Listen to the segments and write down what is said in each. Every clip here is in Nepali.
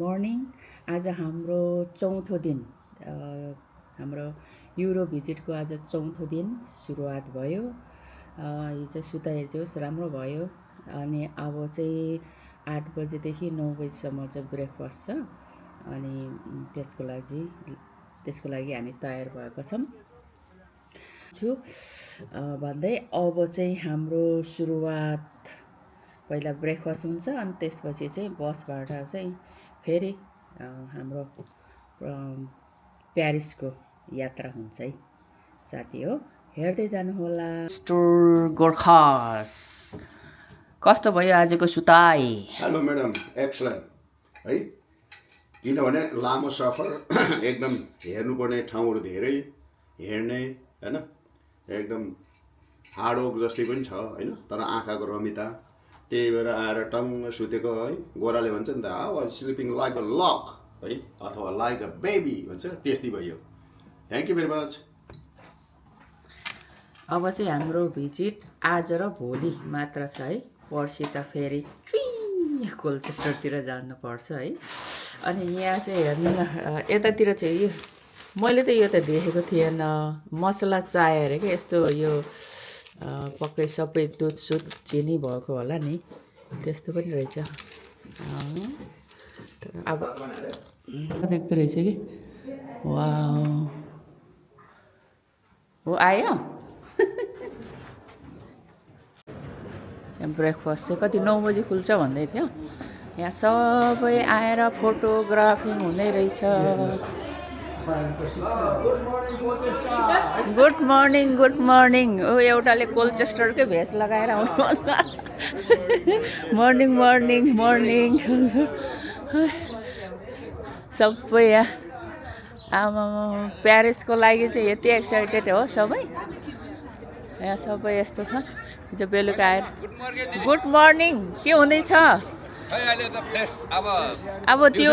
मर्निङ। आज हाम्रो चौथो दिन, हाम्रो युरो भिजिटको आज चौथो दिन सुरुवात भयो। हिजो सुताइजोस् राम्रो भयो। अनि अब चाहिँ 8 बजेदेखि 9 बजीसम्म चाहिँ ब्रेकफास्ट छ। अनि त्यसको लागि हामी तयार भएका छौँ भन्दै अब चाहिँ हाम्रो सुरुवात पहिला ब्रेकफास्ट हुन्छ अनि त्यसपछि चाहिँ बसबाट चाहिँ फेरि हाम्रो प्यारिसको यात्रा हुन्छ है साथी हो, हेर्दै जानुहोला। स्टोर गोर्खास कस्तो भयो आजको सुताइ? हेलो म्याडम, एक्सलेन्ट है। किनभने लामो सफर एकदम हेर्नुपर्ने ठाउँहरू धेरै, हेर्ने होइन, एकदम हार्डवर्क जस्तै पनि छ होइन, तर आँखाको रमिता। त्यही भएर आएर टङ्ग सुतेको है। गोराले भन्छ नि त, how sleeping like a luck है, अथवा लाइक अ बेबी भन्छ, त्यस्तै भयो। Thank you very much. अब चाहिँ हाम्रो भिजिट आज र भोलि मात्र छ है। पर्सि त फेरि कोल्चेस्टरतिर जानुपर्छ है। अनि यहाँ चाहिँ हेर्नु न, यतातिर चाहिँ यो मैले त यो त देखेको थिएन, मसला चाय अरे क्या। यस्तो यो पक्कै सबै दुध सुध चिनी भएको होला नि, त्यस्तो पनि रहेछ। अब देख्दो रहेछ कि वा हो आयो। ब्रेकफास्ट चाहिँ कति 9 बजी खुल्छ भन्दै थियो। यहाँ सबै आएर फोटोग्राफी हुँदै रहेछ। Good morning good morning. एउटाले कोल्चेस्टरकै भेष लगाएर आउनुहोस् न। Morning morning morning. सबै यहाँ आमा प्यारिसको लागि चाहिँ यति एक्साइटेड हो सबै। यहाँ सबै यस्तो छ। हिजो बेलुका आएर गुड मर्निङ। के हुँदैछ? अब त्यो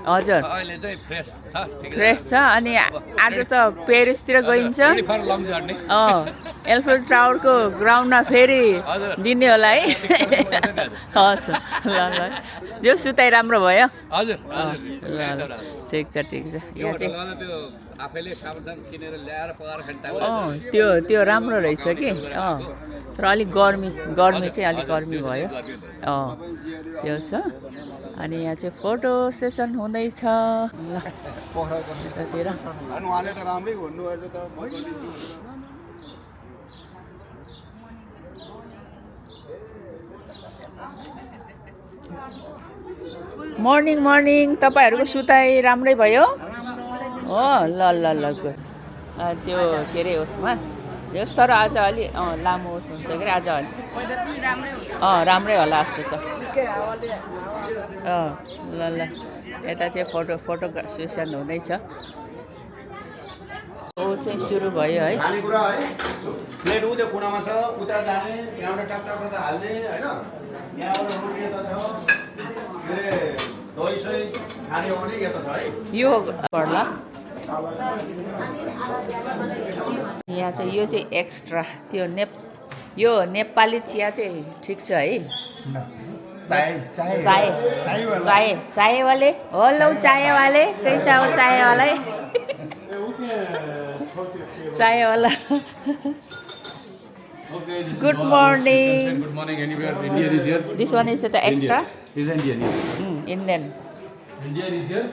हजुर फ्रेस छ। अनि आज त पेरिसतिर गइन्छ। एल्फेल टावरको ग्राउन्डमा फेरि दिने होला है। हजुर ल ल, जो सुताइ राम्रो भयो। ल ल ठिक छ ठिक छ। यहाँ चाहिँ त्यो राम्रो रहेछ कि। तर अलिक गर्मी चाहिँ अलिक गर्मी भयो। त्यो छ। अनि यहाँ चाहिँ फोटो सेसन हुँदैछ। ल यतातिर मर्निङ मर्निङ। तपाईँहरूको सुताइ राम्रै भयो हो? ल ल ल गुड। त्यो के अरे उसमा होस्, तर आज अलि लामो होस् हुन्छ कि आज अलि राम्रै होला जस्तो छ। ल ल यता चाहिँ फोटो सेसन हुँदैछ। ओ चाहिँ सुरु भयो है। प्लेट उ त्यो कुनामा छ, उता जाने, त्यहाँबाट टप टप हाल्ने होइन। यहाँबाट रोटी यता छ, के अरे दही सही खाने हो भने यता छ है। यो पर्ला यहाँ चाहिँ यो चाहिँ एक्स्ट्रा। त्यो यो नेपाली चिया चाहिँ ठिक छ है। चाय वाले हेलो, चाय वाले कैसा हो? चाय वाला चाय वाला। Good morning. Good morning. Anywhere Indian is here. This one is the extra. Is Indian. Indian. Indian is here.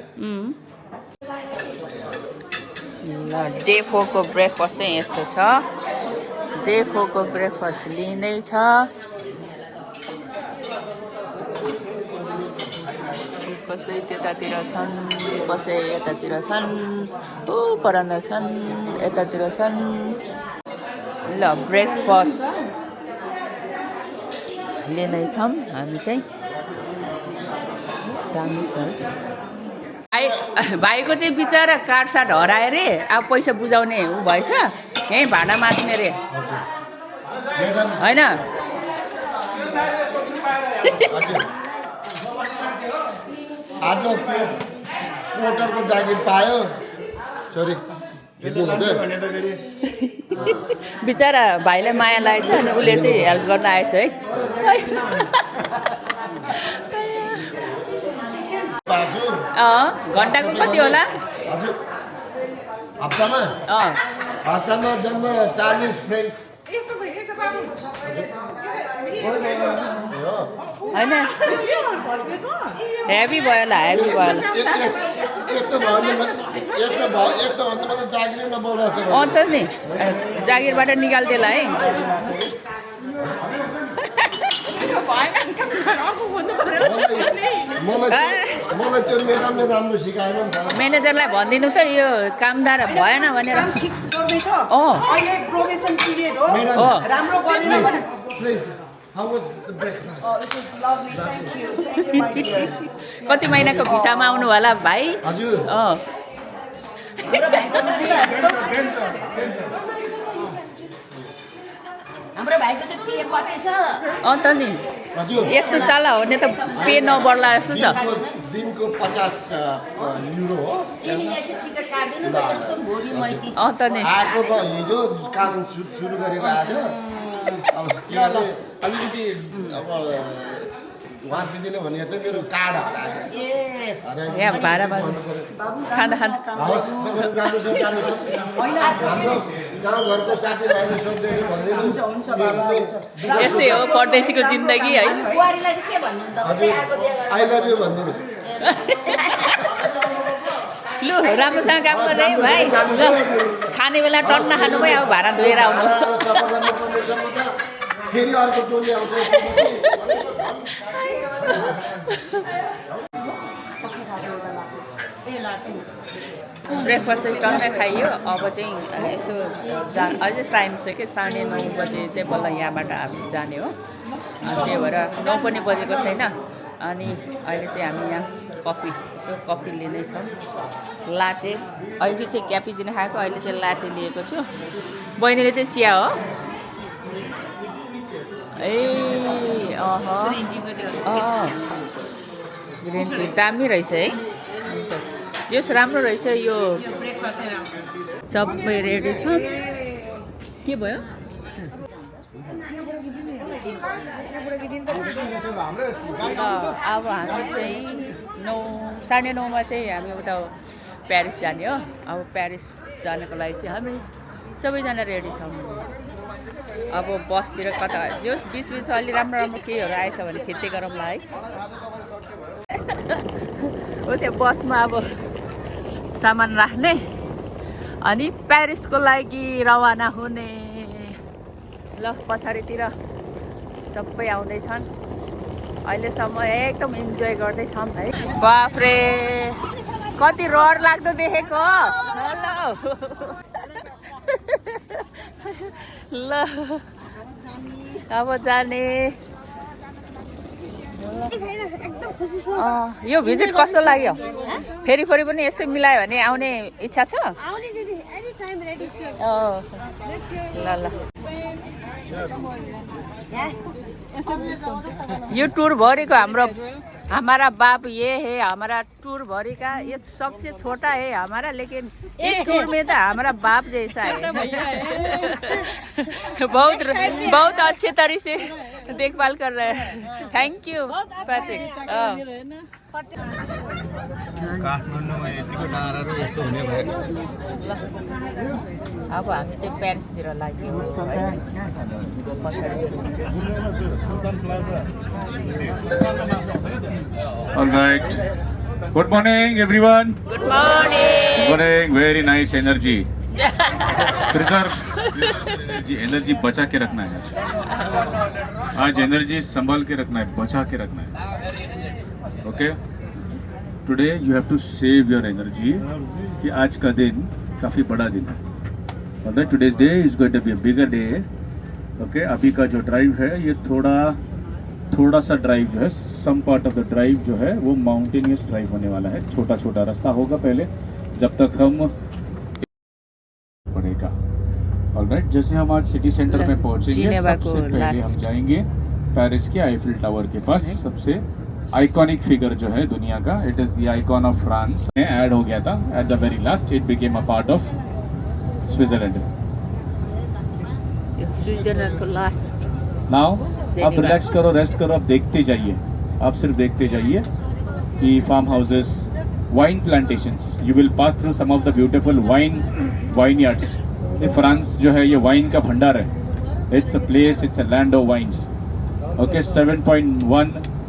ल डे 4 को ब्रेकफास्ट चाहिँ यस्तो छ। डे 4 को ब्रेकफास्ट लिँदैछ। कसै त्यतातिर छन्, कसै यतातिर छन्, परान्दा छन्, यतातिर छन्। ल ब्रेकफास्ट लिँदैछौँ हामी चाहिँ। दामी छ। भाइको चाहिँ बिचरा कार्ड साट हरायो रे। अब पैसा बुझाउने ऊ भएछ, यहीँ भाडा माग्ने रे होइन। आज पोटरको जागिर पायो। सरी बिचरा भाइलाई माया लागेको छ अनि उसले चाहिँ हेल्प गर्न आएछ है। हजुर घन्टाको कति होला? हजुर हप्तामा जम्मा 40 फ्रेन्ड होइन हेभी भयो होला, हेभी भयो होला। यस्तो भयो भने यस्तो भन्दा मलाई जागिर नबोलाएको त नि जागिरबाट निकाल्देला है। मलाई त्यो म्याडमले राम्रो सिकाएन नि त। म्यानेजरलाई भनिदिनु त यो कामदार भएन भनेर। राम्रो गरेन भने Please, how was the breakfast? Oh, it was lovely. Thank you, my dear. कति महिनाको भिसामा आउनु होला भाइ? हजुर हाम्रो भाइको चाहिँ पे कति छ? त नि हजुर यस्तो चल्ला हो भने त पे नबढ्ला जस्तो छ। दिनको 50 युरो हो। चिनी एकछिन टिकट काट्दिनु न, यस्तो भोलि मैती। त नि आएको हिजो काम सुरु गरेको आज अब के गर्ने अलिकति अब उहाँ दिदिनँ भने चाहिँ मेरो कार्ड हरायो। यहाँ भाडामा खाँदा खाँदा हवस् तपाईँहरू राम्रोसँग जानुहोस्। हाम्रो गाउँघरको साथीभाइले सोध्दैछ भनिदिनु। यस्तै हो परदेशीको जिन्दगी है। बुहारीलाई चाहिँ के भन्नु त? हजुर आई लभ यु भनिदिनु। लु राम्रोसँग काम गर्दै भाइ। ल खाने बेला टन्न खानु भयो, अब भाडा धोएर आउनु। सबैलाई पर्नेसम्म त फेरि अर्को टोली आउँछ। ब्रेकफास्ट चाहिँ टन्नै खाइयो। अब चाहिँ यसो अझै टाइम छ कि 9:30 बजे चाहिँ बल्ल यहाँबाट हामी जाने हो। त्यही भएर 9 पनि बजेको छैन। अनि अहिले चाहिँ हामी यहाँ कफी लिँदैछौँ। लाटे अहिले चाहिँ क्यापिचिनो खाएको, अहिले चाहिँ लाटे लिएको छु। बहिनीले चाहिँ चिया हो। ग्रिन टी दामी रहेछ है। यस राम्रो रहेछ यो। सबै रेडी छ। के भयो? अब हामी चाहिँ 9:30 चाहिँ हामी उता प्यारिस जाने हो। अब प्यारिस जानको लागि चाहिँ हामी सबैजना रेडी छौँ। अब बसतिर कता जस बिचबिच अलि राम्रो केहीहरू आएछ भने खिच्दै गरौँला है। हो त्यो बसमा अब सामान राख्ने अनि प्यारिसको लागि रवाना हुने। ल पछाडितिर सबै आउँदैछन्। अहिलेसम्म एकदम इन्जोय गर्दैछौँ है। बाफ्रे कति रहर लाग्दो देखेको। ल अब जाने। यो भिजिट कस्तो लाग्यो? फेरि पनि यस्तै मिलायो भने आउने इच्छा छ? ल यो टूर भरी को हमारा बाप ये है। हमारा टूर भरी का ये सबसे छोटा है हमारा, लेकिन इस टूर में तो हमारा बाप जैसा है। बहुत अच्छे तरह से देखभाल कर रहे हैं। Thank you Patrick. काठमाडौँमा यतिको डाँडाहरू यस्तो हुने भयो। अब हामी चाहिँ प्यारिसतिर लाग्यो है। All right. Good morning, everyone. Good morning. Good morning. Very nice energy. Preserve energy बचा के रखना है आज एनर्जी संभाल के रखना है, बचा के रखना है। Okay. Today you have to save your energy कि आज का दिन काफी बड़ा दिन है। Alright, today's day is going to be a bigger day. Okay, अभी का जो ड्राइव है ये थोड़ा सा ड्राइव जो है, some part of the drive जो है वो माउंटेनियस ड्राइव होने वाला है। छोटा रास्ता होगा पहले, जब तक हम पड़ेगा। ऑलराइट, जैसे हम आज सिटी सेंटर में पहुंचेंगे, सबसे पहले हम जाएंगे पेरिस के आईफिल टावर के पास। सबसे आइकॉनिक फिगर जो है दुनिया का, it is the icon of France, add हो गया था at the very last, it became a part of Switzerland. Switzerland को लास्ट। नाउ आप रिलैक्स करो, रेस्ट करो, आप देखते जाइए, आप सिर्फ देखते जाइए। tea farm houses, wine plantations. You will pass through some of the beautiful vineyards. ये फ्रांस जो है ये वाइन का भंडार है. It's a place, it's a land of wines. Okay, 7.1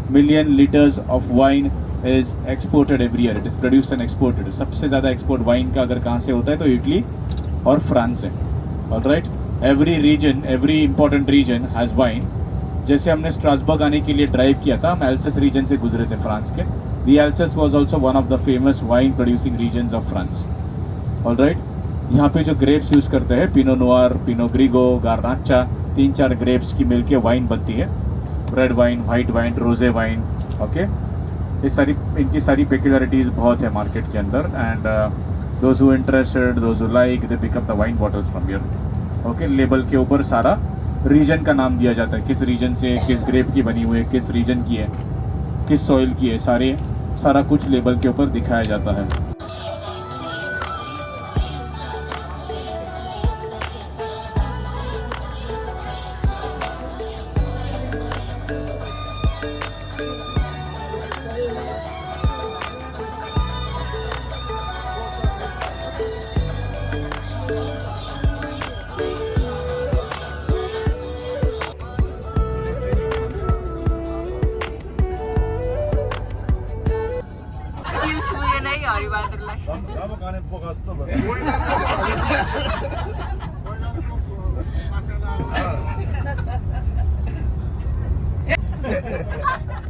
million liters of wine is exported every year. It is produced and exported. सबसे ज़्यादा एक्सपोर्ट वाइन का अगर कहाँ से होता है तो इटली और फ्रांस है. Alright, every important region has wine. जैसे हमने स्ट्रासबर्ग आने के लिए ड्राइव किया था, हम एल्सस रीजन से गुजरे थे फ्रांस के. The Alsace was also one of the famous wine producing regions of France. Alright, यहाँ पे जो ग्रेप्स यूज़ करते हैं, पिनो नोयर, पिनो ग्रीगो, गार्नाचा, 3-4 ग्रेप्स की मिलके वाइन बनती है. रेड वाइन, वाइट वाइन, रोजे वाइन. ओके, ये सारी इनकी सारी पेक्युलरिटीज़ बहुत है मार्केट के अंदर. And those who interested, those who like, they pick up the wine bottles from here. Okay, label के ऊपर सारा रीजन का नाम दिया जाता है, किस रीजन से किस ग्रेप की बनी हुई है, किस रीजन की है, किस सॉइल की है, सारा कुछ लेबल के ऊपर दिखाया जाता है.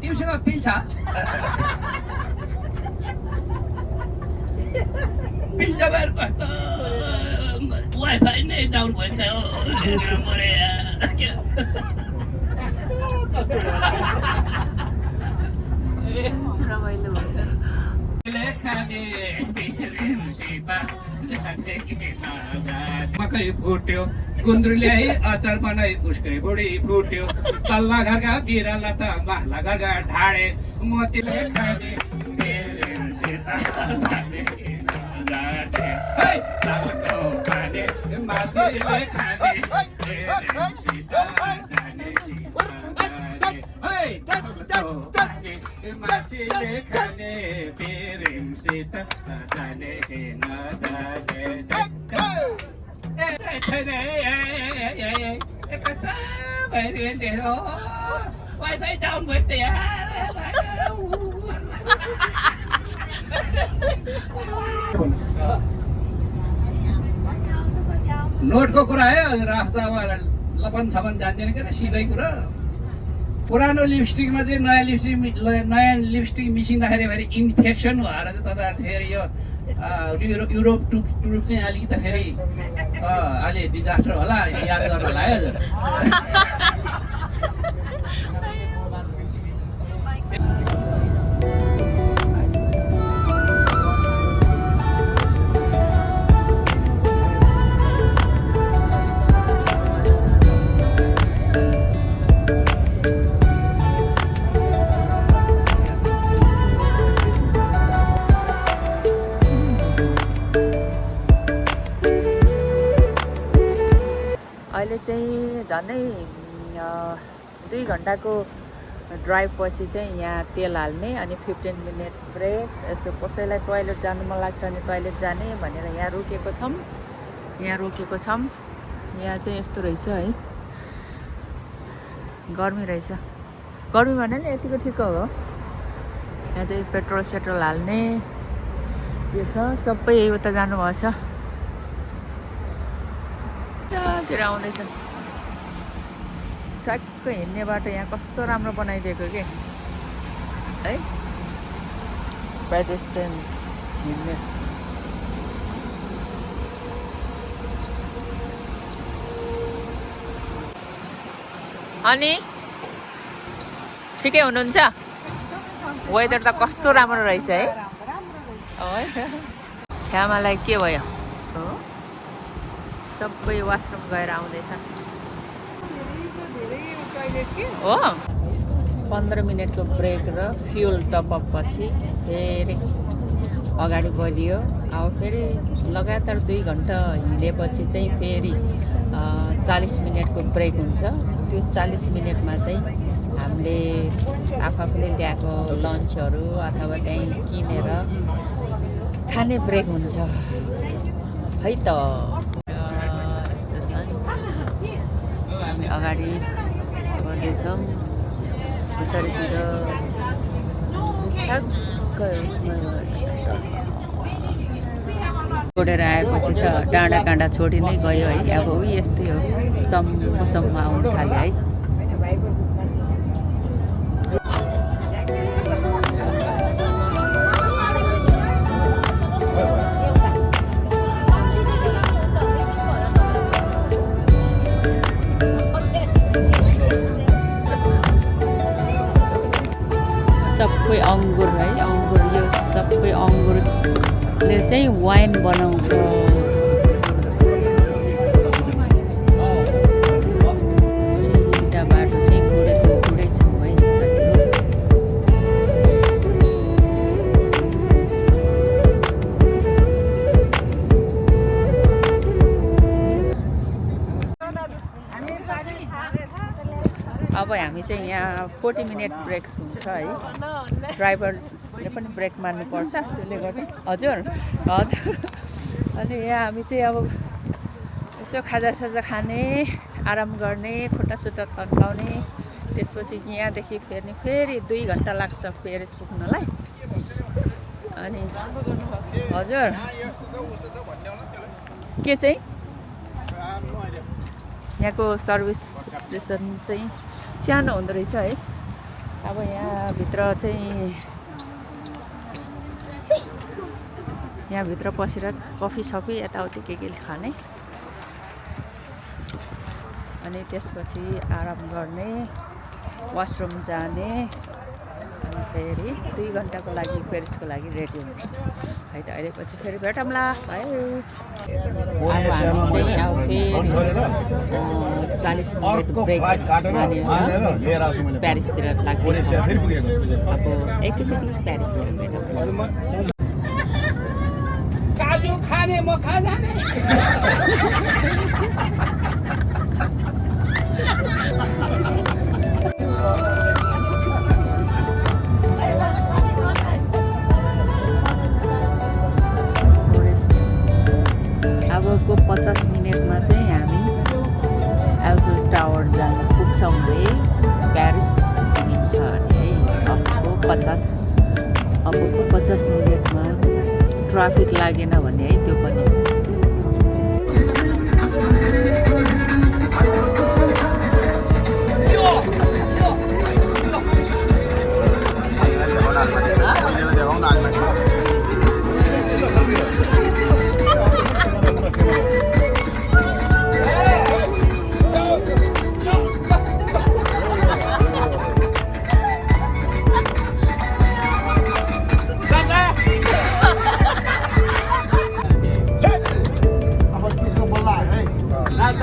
तिमीसँग पिल छ? पिल जबर कस्तो वाइफाई नै डाउन भयो रमाइलो हुन्छ. मकै फुट्यो, गुन्द्रुले है अचार बनाई उसकै बुढी फुट्यो. तल्ला घरका बिराला त माथला घरका ढाडे, मोतीले खाने सीता जाने जाने है ताको खाने माछीले खाने सीता जाने है ताको खाने माछीले खाने प्रेम सीता जाने वाइफाई डाउन भयो नोटको कुरा है. रास्तामा लपन छपन जान्दैन क्या सिधै कुरा. पुरानो लिपस्टिकमा चाहिँ नयाँ लिपस्टिक मिसिँदाखेरि फेरि इन्फेक्सन भएर चाहिँ तपाईँहरू फेरि यो युरोप टुर चाहिँ अलिकति फेरि अलि डिजास्टर होला, याद गर्नु होला है हजुर. अहिले चाहिँ झन्डै 2 घन्टाको ड्राइभ पछि चाहिँ यहाँ तेल हाल्ने अनि 15 मिनट ब्रेक. यसो कसैलाई टोइलेट जानु मन लाग्छ भने टोइलेट जाने भनेर यहाँ रोकेको छौँ. यहाँ चाहिँ यस्तो रहेछ है, गर्मी रहेछ. गर्मी भने नि यतिको ठिक हो. यहाँ चाहिँ पेट्रोल सेट्रोल हाल्ने त्यो छ. सबै उता जानुभएको छ. तिर आउँदैछ. ठ्याक्क हिँड्ने बाटो यहाँ कस्तो राम्रो बनाइदिएको के है, पेडेस्ट्रियन हिँड्ने. अनि ठिकै हुनुहुन्छ? वेदर त कस्तो राम्रो रहेछ है. छ्यामालाई के भयो? सबै वासरुम गएर आउँदैछ हो. 15 मिनटको ब्रेक र फ्युल टपअप पछि फेरि अगाडि बढियो. अब फेरि लगातार 2 घन्टा हिँडेपछि चाहिँ फेरि 40 मिनटको ब्रेक हुन्छ. त्यो 40 मिनटमा चाहिँ हामीले आफूले ल्याएको लन्चहरू अथवा त्यहीँ किनेर खाने ब्रेक हुन्छ है त। यस्तो छ हामी अगाडि बढ्दैछौँ पछाडितिर ठ्याक्क छोडेर आएपछि त डाँडा काँडा छोडी नै गयो है। अब यस्तै हो सम्म आउनु थाल्यो है। सबै अङ्गुर है, अङ्गुर यो सबै अङ्गुरले चाहिँ वाइन बनाउँछ। सिधा बाटो चाहिँ गुडेको गुडै छौँ है साथीहरू। अब हामी चाहिँ यहाँ 40 मिनट ब्रेक हुन्छ है। ड्राइभरले पनि ब्रेक मार्नुपर्छ त्यसले गर्दा। हजुर हजुर। अनि यहाँ हामी चाहिँ अब यसो खाजासाजा खाने, आराम गर्ने, खुट्टा तन्काउने, त्यसपछि यहाँदेखि फेरि 2 घन्टा लाग्छ पेरिस पुग्नलाई। अनि हजुर के चाहिँ यहाँको सर्भिस स्टेसन चाहिँ सानो हुँदो रहेछ है। अब यहाँभित्र पसेर कफी सफी यताउति के खाने अनि त्यसपछि आराम गर्ने, वासरुम जाने, अनि फेरि 2 घन्टाको लागि पेरिसको लागि रेडी हुने है त। अहिले पछि फेरि भेटौँला है। अब हामी चाहिँ अब फेरि 40 मिनट ब्रेक मानेर प्यारिसतिर लाग्दैछौँ। अब एकैचोटि प्यारिसतिर भेटौँ। काजु खाने म कहाँ जाने? अबको 50 मिनटमा चाहिँ हामी एफिल टावर जान पुग्छौँ है। प्यारिस पुगिन्छ अनि है। अबको 50 मिनटमा ट्राफिक लागेन भने है त्यो पनि।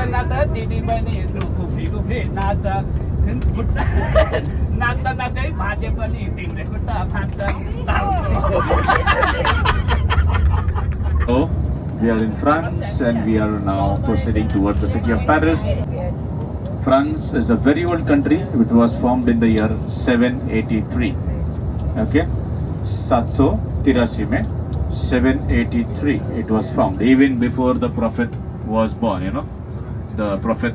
नाच्दा दिदी बहिनी खुफ्री नाच्दा नाच्दै भाँचे पनि तिमीले खुट्टा फान्छ। So, we are in France and we are now proceeding towards the city of Paris. France is a very old country. It was formed in the year 783. Okay, 783 में 783 it was formed, even before the Prophet was born. You know, the Prophet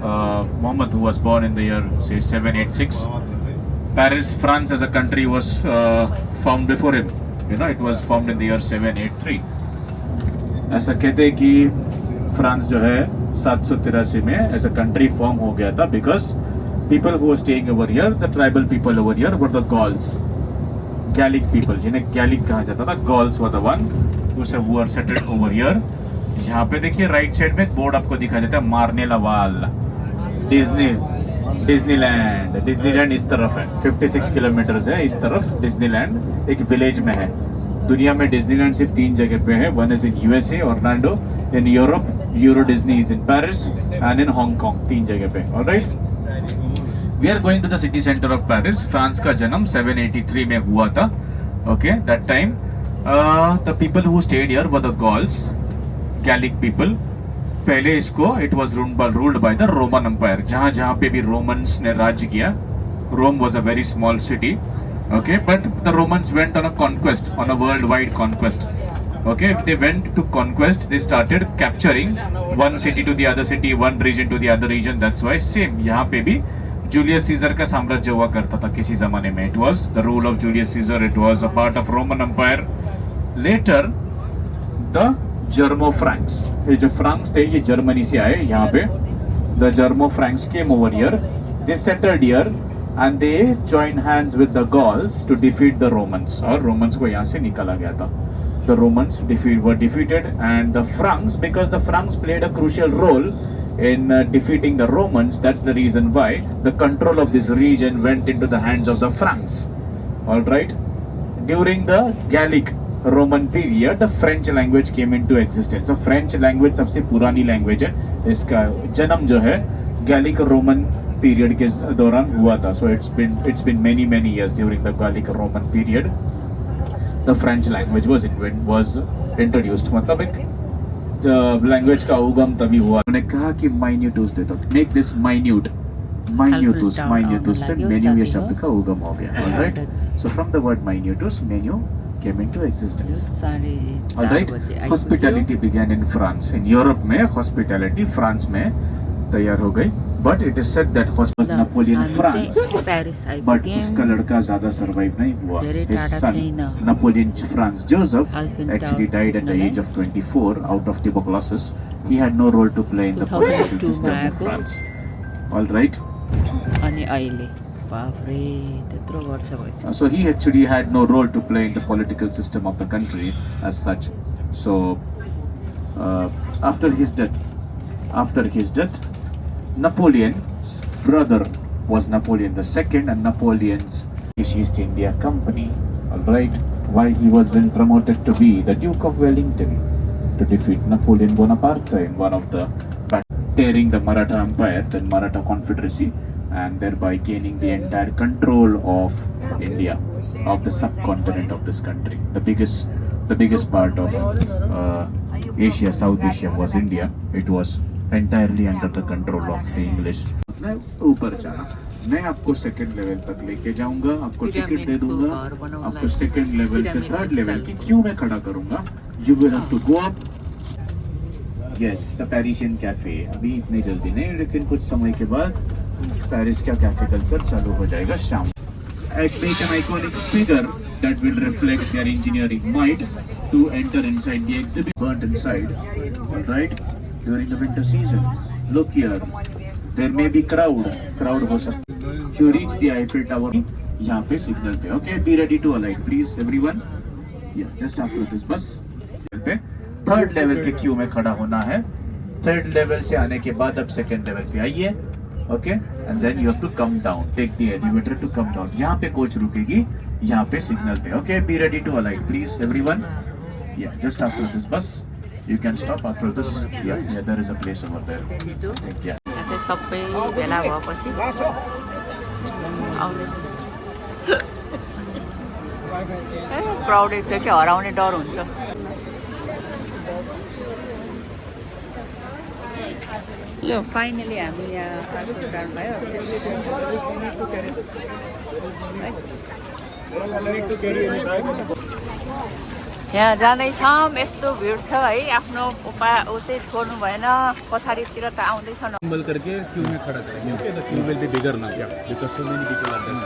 Muhammad, who was born in the year say 786. Paris, France as a country was formed before him. You know, it was formed in the year 783. ऐसा कहते हैं कि फ्रांस जो है 783 में एज अ कंट्री फॉर्म हो गया था because people who were staying over here, the tribal people over here were the Gauls, Gaelic people, जिन्हें गैलिक कहा जाता था। Gauls were the one who were settled over here. यहाँ पे देखिए राइट साइड में एक बोर्ड आपको दिखाई देता है, मार्नेला वाल, डिज्नीलैंड इस तरफ है, 56 किलोमीटर है इस तरफ। डिज्नीलैंड एक विलेज में है। दुनिया में डिज्नीलैंड सिर्फ 3 जगह पे है। One is in USA Orlando, in Europe Euro Disney is in Paris and in Hong, 3 जगह पे। Alright, we are going to the city centre of Paris. France का जन्म 783 में हुआ था। Okay, that time the people who stayed here were the Gauls, Gaelic people. पहले इसको it was ruled by the Roman Empire. जहाँ पे भी रोमन्स ने राज्य किया Rome was a very small city. Okay, but the Romans went on a conquest, on a worldwide conquest. Okay, they went to conquest, they started capturing one city to the other city, one region to the other region. That's why same यहाँ पे भी Julius Caesar का साम्राज्य हुआ करता था किसी जमाने में. It was the rule of Julius Caesar. It was a part of Roman Empire. Later, the Germo-Franks. ये जो फ्रांक्स थे ये जर्मनी से आए यहाँ pay. The Germo-Franks came over here. They settled here and they joined hands with the Gauls to defeat the Romans. और Romans को यहाँ से निकाला गया था. The Romans were defeated, and the Franks, because the Franks played a crucial role in defeating the Romans, that's the reason why the control of this region went into the hands of the Franks. Alright? During the Gallic Roman period, the French language came into existence. So French language सबसे पुरानी language है. इसका जन्म जो है Gallic Roman period के दौरान हुआ था. So it's been many years during the Gallic Roman period. The French language was introduced. मतलब एक language का उगम तभी हुआ. उन्होंने कहा कि minutus दे दो. Make this minute. Minutus say menu ये शब्द का उगम हो गया. Alright. So from the word minutus, menu came into existence. Alright. Hospitality began in France. In Europe में hospitality France में तैयार हो गई. But it is said that was Napoleon France. But उसका लड़का ज़्यादा survive नहीं हुआ. His son Napoleon France Joseph actually died at the age of 24 out of tuberculosis. He had no role to play in the political system of France. All right. अनि अहिले बाफ्रे त्यत्रो वर्ष भएछ. So he actually had no role to play in the political system of the country as such. So after his death, Napoleon's brother was Napoleon II, and Napoleon's East India Company. Alright, why he was then promoted to be the Duke of Wellington to defeat Napoleon Bonaparte in one of the tearing the Maratha Empire, the Maratha Confederacy, and thereby gaining the entire control of India, of the subcontinent of this country. The biggest part of Asia, South Asia was India. It was entirely under the control of the English. ऊपर जाना, मैं आपको सेकंड लेवल तक लेके जाऊंगा, आपको टिकट दे दूंगा, आपको सेकंड लेवल से थर्ड लेवल की क्यू में खड़ा करूंगा. You will have to go up. Yes, the Parisian cafe. अभी इतनी जल्दी नहीं, लेकिन कुछ समय के बाद पेरिस का कैफे कल्चर चालू हो जाएगा शाम. Make an iconic figure that will reflect their engineering might to enter inside the exhibit. Burnt inside, all right. During the winter season, look here. There may be crowd हो सकता. You reach the Eiffel Tower. यहाँ pay signal pay. Okay, be ready to alight, please, everyone. Yeah, just after this bus. Pay third level के queue में खड़ा होना है. Third level से आने के बाद अब second level pay IA. Okay, and then you have to come down. Take the elevator to come down. यहाँ पे coach रुकेगी. यहाँ pay signal pay. Okay, be ready to alight, please, everyone. Yeah, just after this bus. You can stop after this. Yeah, there is a place over there. Yeah. यहाँ चाहिँ सबै भेला भएपछि आउनेछ. क्राउडेड छ कि हराउने डर हुन्छ. ल फाइनली हामी यहाँ पार्टिसिपेट भयो. यहाँ जाँदैछौँ. यस्तो भिड छ है. आफ्नो ऊ चाहिँ छोड्नु भएन. पछाडितिर त आउँदैछ न. बल करके क्यू में खड़ा करेंगे. Okay, the queue will be bigger now. Yeah, because so many people are there.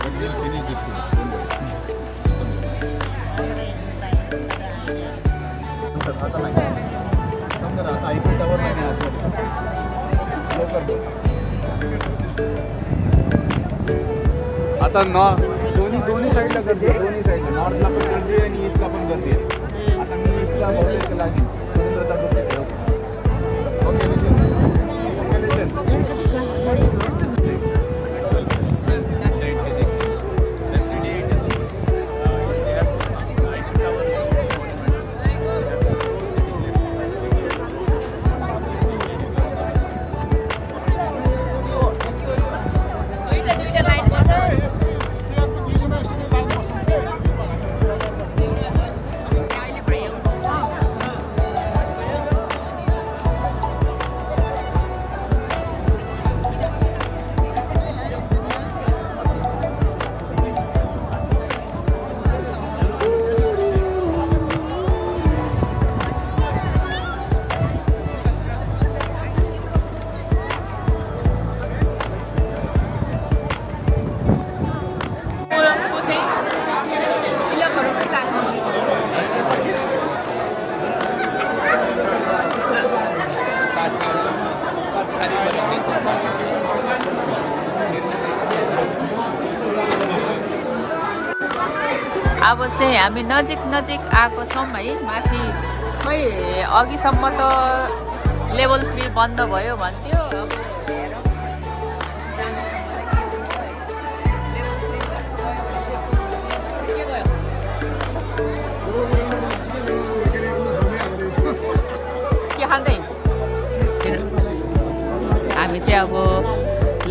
But we'll finish this queue. आता नाही. नंतर आता आयफेल टावर नाही लवकर. आता दोन्ही साईडला गर्दी आहे. दोन्ही साईडला नॉर्थला पण गर्दी आहे आणि ईस्टला पण गर्दी आहे. आता मी ईस्टला बहुतेक लागेल. सुरेंद्रचा डोक्यात. Okay listen. अब चाहिँ हामी नजिक आएको छौँ है। माथि खै अघिसम्म त लेभल 3 बन्द भयो भन्थ्यो। अब हेरौँ के खाँदै हामी चाहिँ अब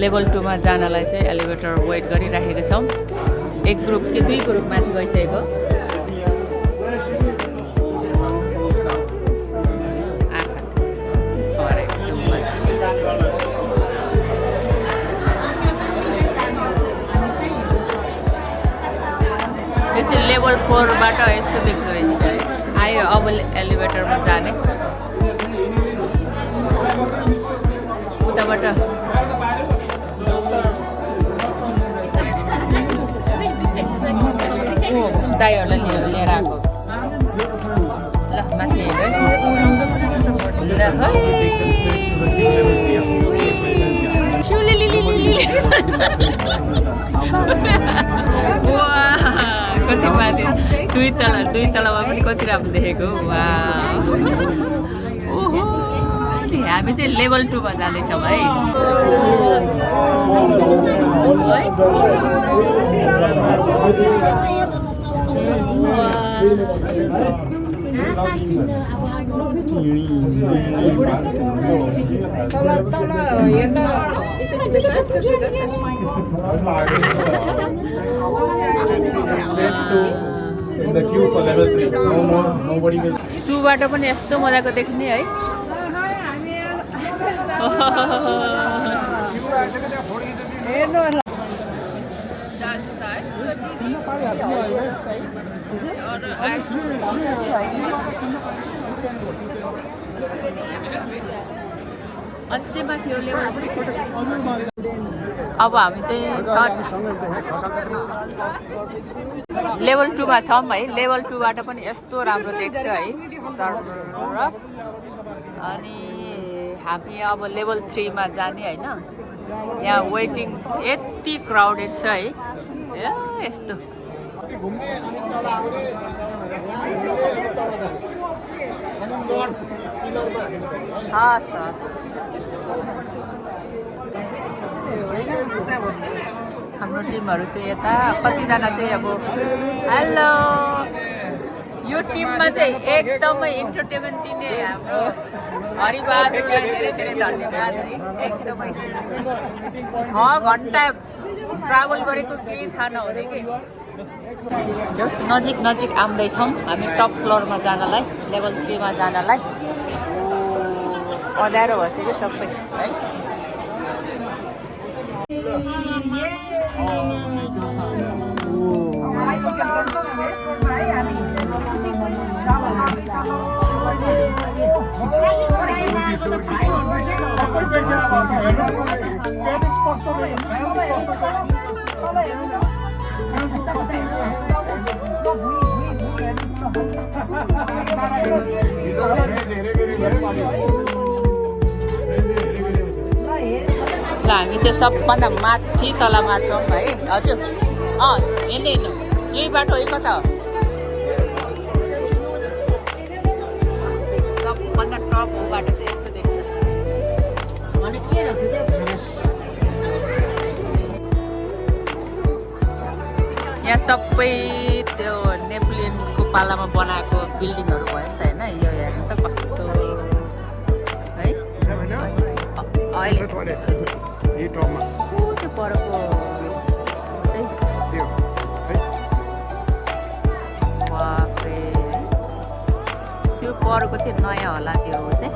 लेभल 2 मा जानलाई चाहिँ एलिभेटर वेट गरिराखेका छौँ। एक ग्रुप कि 2 ग्रुप माथि गइसकेको। यो चाहिँ लेभल 4 बाट यस्तो देख्दो रहेछ। आयो अब एलिभेटरमा जाने उताबाट दाइहरूलाई लिएर आएको। ल माथि हेर कति माथि 2 तलामा पनि कति राम्रो देखेको। वा ओहो हामी चाहिँ लेभल 2 मा जाँदैछौँ है। The queue for level 3. No more, nobody will. 2 बाट पनि यस्तो मजाको देख्ने है। अझै माथि अब हामी चाहिँ लेभल 2 मा छौँ है। लेभल 2 बाट पनि यस्तो राम्रो देख्छ है सर्भर। अनि हामी अब लेभल 3 मा जाने होइन। यहाँ वेटिङ यति क्राउडेड छ है। यस्तो हस् हस् हाम्रो टिमहरू चाहिँ यता कतिजना चाहिँ अब हेलो यो टिममा चाहिँ एकदमै इन्टरटेनमेन्ट दिने हाम्रो हरिबहादुरलाई धेरै धेरै धन्यवाद है। एकदमै 6 घन्टा ट्राभल गरेको केही थाहा नहुने कि जस नजिक आउँदैछौँ हामी टप फ्लोरमा जानलाई। लेभल 3 मा जानलाई अँध्यारो भएछ कि सबै है। ल हामी चाहिँ सबभन्दा माथि तलमा छौँ है। हजुर हेर्नु यही बाटो है कता हो? सबभन्दा टप बाटो चाहिँ यस्तो देख्छ। यहाँ सबै त्यो नेपोलियनको पालामा बनाएको बिल्डिङहरू भयो नि त होइन। यो हेर्नु त कस्तो है। अहिले त्यो परको बाफ्रे त्यो परको चाहिँ नयाँ होला त्यो चाहिँ।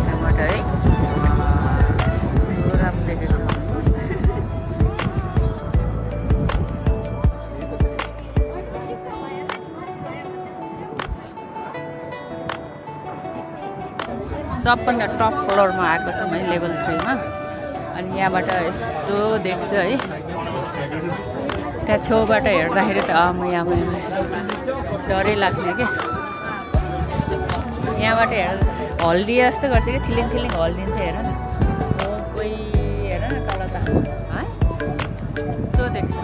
त्यहाँबाट है राम्रो देखेको छ। सबभन्दा टप फ्लोरमा आएको छौँ है लेभल 3 मा। अनि यहाँबाट यस्तो देख्छ है। त्यहाँ छेउबाट हेर्दाखेरि त यहाँ डरै लाग्ने क्या। यहाँबाट हल्दी जस्तो गर्छ कि थिलिङ हल्दिन्छ। हेर न कोही हेर न तल त है यस्तो देख्छ।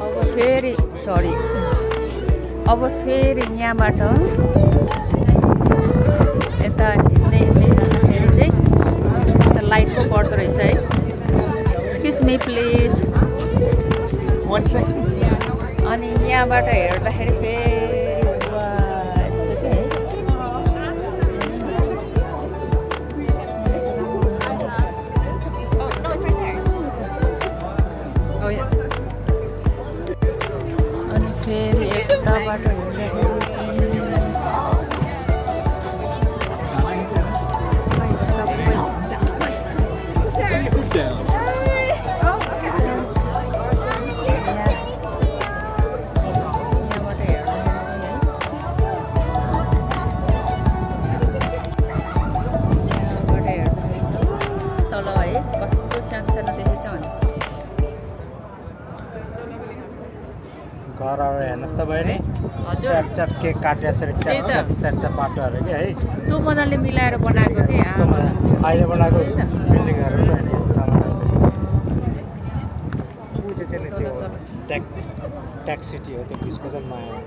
अब फेरि सरी अब फेरि यहाँबाट यता हिँड्दै हिँड्दै जाँदाखेरि चाहिँ यता लाइट पो पर्दो रहेछ है। Excuse me please. अनि यहाँबाट हेर्दाखेरि फेरि वा यस्तो चाहिँ अनि फेरि यताबाट हेर्दाखेरि घरहरू हेर्नुहोस् त बहिनी हजुर च्याट च्याट केक काटे यसरी त्यही च्याट त। च्याट च्याट पाटोहरू के है कस्तो मजाले मिलाएर बनाएको थिएँ अहिले बनाएको बिल्डिङहरू पनि सामानहरू ऊ त्यो चाहिँ नि त्यो ट्याक्स सिटी हो त्यो बिचको चाहिँ नयाँ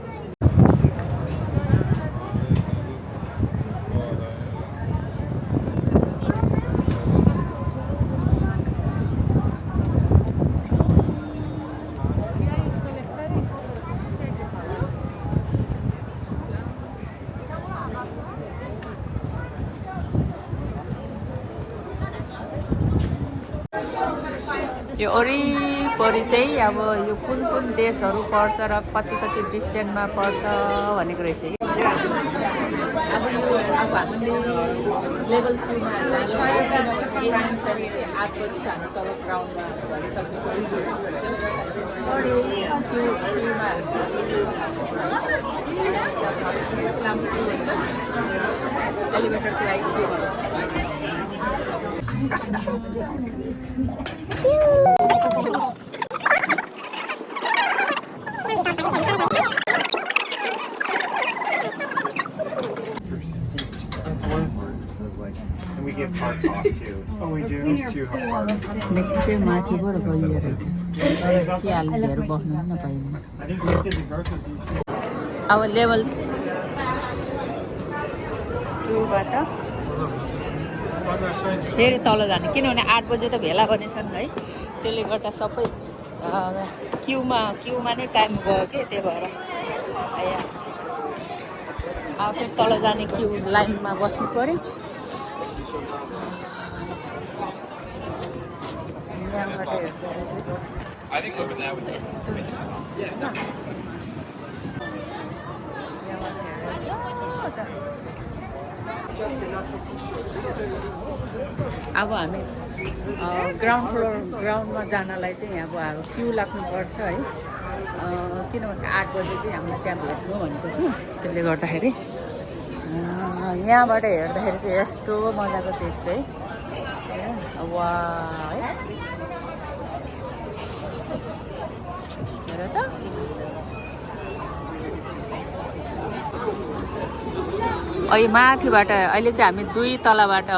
यो वरिपरि चाहिँ अब यो कुन कुन देशहरू पर्छ र कति कति डिस्टेन्समा पर्छ भनेको रहेछ कि अब यो अब हामीले लेभल 2मा किनभने 8 बजी हामी तल ग्राउन्डमा भइसक्नु एलिभेटरको लागि And we give park off too. Oh, we do? There's 2 parks. त्यो माथिबाट गइयो रहेछ के हाल्नेहरू बस्नु पनि नपाइने। I think we did the groceries. अब लेभल 2बाट फेरि तल जाने किनभने 8 बजे त भेला गर्नेछन् है त्यसले गर्दा सबै क्युमा नै टाइम गयो कि त्यही भएर अब फेरि तल जाने क्यु लाइनमा बस्नु पऱ्यो। अब हामी ग्राउन्डमा जानलाई चाहिँ अब क्यु लाग्नुपर्छ है किनभने 8 बजे चाहिँ हामीले त्यहाँ भेट्नु भनेको छ। त्यसले गर्दाखेरि यहाँबाट हेर्दाखेरि चाहिँ यस्तो मजाको देख्छ है वा है हेर त अहिले माथिबाट अहिले चाहिँ हामी 2 तलाबाट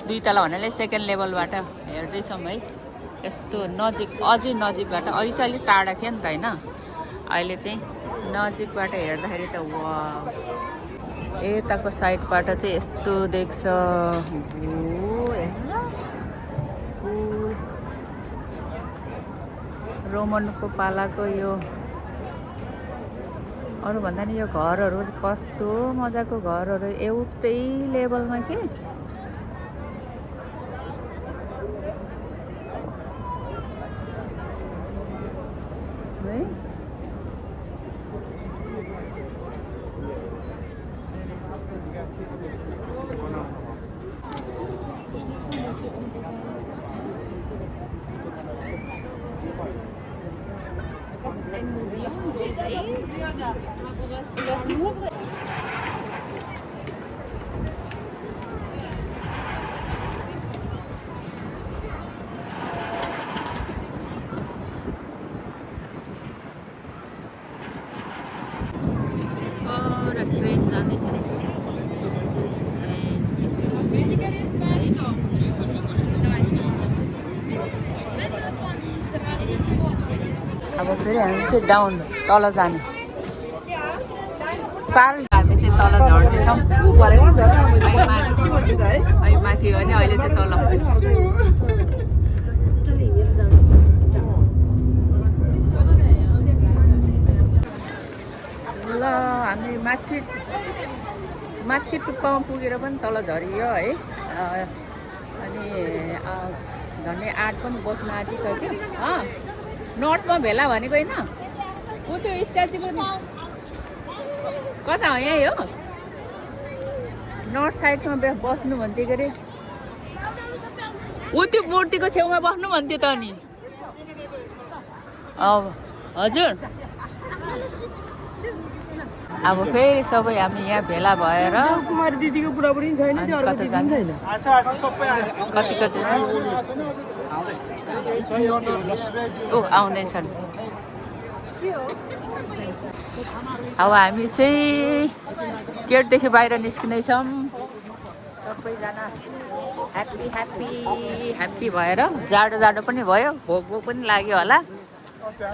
2 तला भन्नाले सेकेन्ड लेभलबाट हेर्दैछौँ है यस्तो नजिक अझै नजिकबाट अहिले चाहिँ अलिक टाढा थियो नि त होइन अहिले चाहिँ नजिकबाट हेर्दाखेरि त वा यताको साइडबाट चाहिँ यस्तो देख्छ रोमनको पालाको यो अरू भन्दा नि यो घरहरू कस्तो मजाको घरहरू एउटै लेभलमा के है फेरि हामी चाहिँ डाउन तल जाने साह्रै हामी चाहिँ तल झर्नेछौँ अहिले माथि हो भने अहिले चाहिँ तल ल हामी माथि टुप्पामा पुगेर पनि तल झरियो है अनि झन्डै 8 पनि बस्न आँटिसक्यो नर्थमा भेला भनेको होइन ऊ त्यो स्ट्याचुको नि कता हो यहीँ हो नर्थ साइडमा बस्नु भन्थ्यो के अरे ऊ त्यो मूर्तिको छेउमा बस्नु भन्थ्यो त नि हजुर अब फेरि सबै हामी यहाँ भेला भएर कुमारी दिदीको बुढाबुढी छैन त्यो अर्को दिदी पनि छैन कति आउँदैछन् अब हामी चाहिँ गेटदेखि बाहिर निस्किँदैछौँ सबैजना ह्याप्पी ह्याप्पी ह्याप्पी भएर जाडो जाडो पनि भयो भोक पनि लाग्यो होला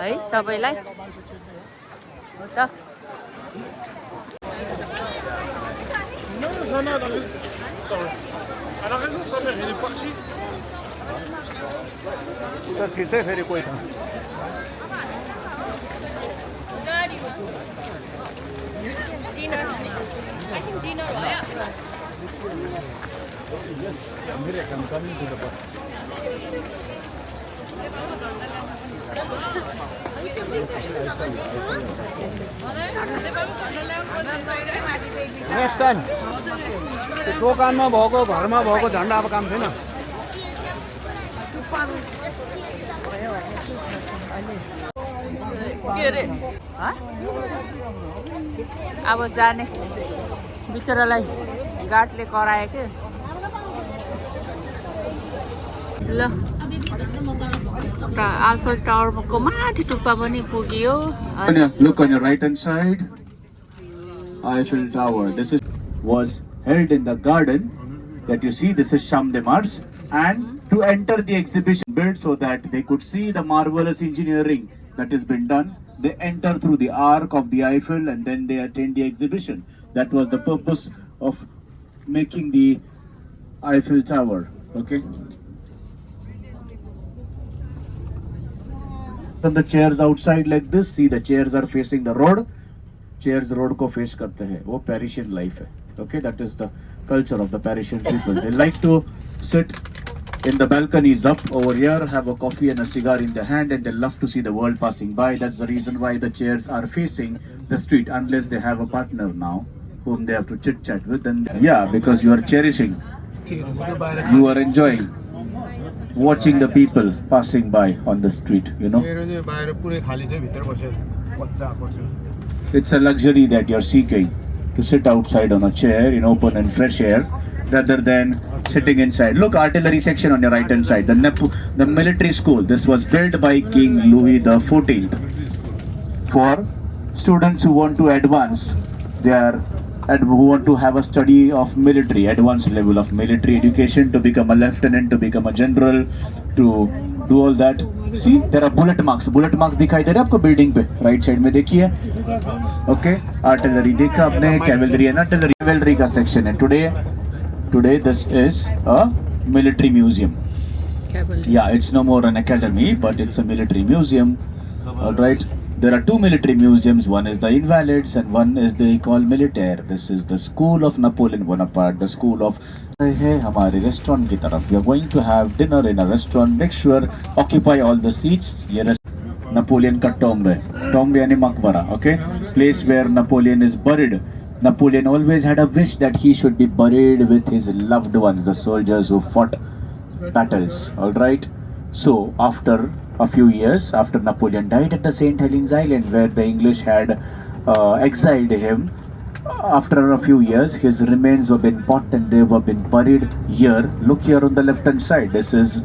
है सबैलाई हो त छिर्छै फेरि कोही नेक्स्ट टाइम त्यो दोकानमा भएको घरमा भएको झन्डा अब काम छैन के अरे अब जाने बिचरालाई गार्डले करायो के ल आल्फा टावरको माथि टुप्पा पनि पुग्यो Look on your right hand side. Eiffel Tower. This was held in the garden that you see. This is Champ de Mars, and to enter the exhibition built so that they could see the marvelous engineering that has been done, they enter through the arc of the Eiffel and then they attend the exhibition. That was the purpose of making the Eiffel Tower. Okay. On the chairs outside like this, see the chairs are facing the road. Chairs road को face करते हैं, वो Parisian life है. Okay, that is the culture of the Parisian people. They like to sit in the balconies up over here, have a coffee and a cigar in their hand, and they love to see the world passing by. That's the reason why the chairs are facing the street, unless they have a partner now whom they have to chit chat with. And yeah, because you are cherishing, you are enjoying watching the people passing by on the street, you know. It's a luxury that you're seeking, to sit outside on a chair in open and fresh air rather than sitting inside. Look, artillery section on your right hand side, the military school. This was built by King Louis XIV for students who want to advance who want to have a study of military, advanced level of military education, to become a lieutenant, to become a general, to do all that. See, there are bullet marks दिखाई दे रहे हैं आपको बिल्डिंग पे, राइट साइड में देखिए. Okay, artillery देखा आपने, cavalry है ना, cavalry का section है. Today this is a military museum. Yeah, it's no more an academy, but it's a military museum. All right. There are two military museums. One is the Invalids and one is they call Militaire. This is the school of Napoleon Bonaparte, the school of हमारे restaurant की तरफ. We are going to have dinner in a restaurant. Make sure occupy all the seats. ये Napoleon का tomb है. Tomb यानी मकबरा. Okay, place where Napoleon is buried. Napoleon always had a wish that he should be buried with his loved ones, the soldiers who fought battles. All right. So after a few years, after Napoleon died at the St. Helens Island, where the English had exiled him, after a few years, his remains were been bought and they were been buried here. Look here on the left hand side. This is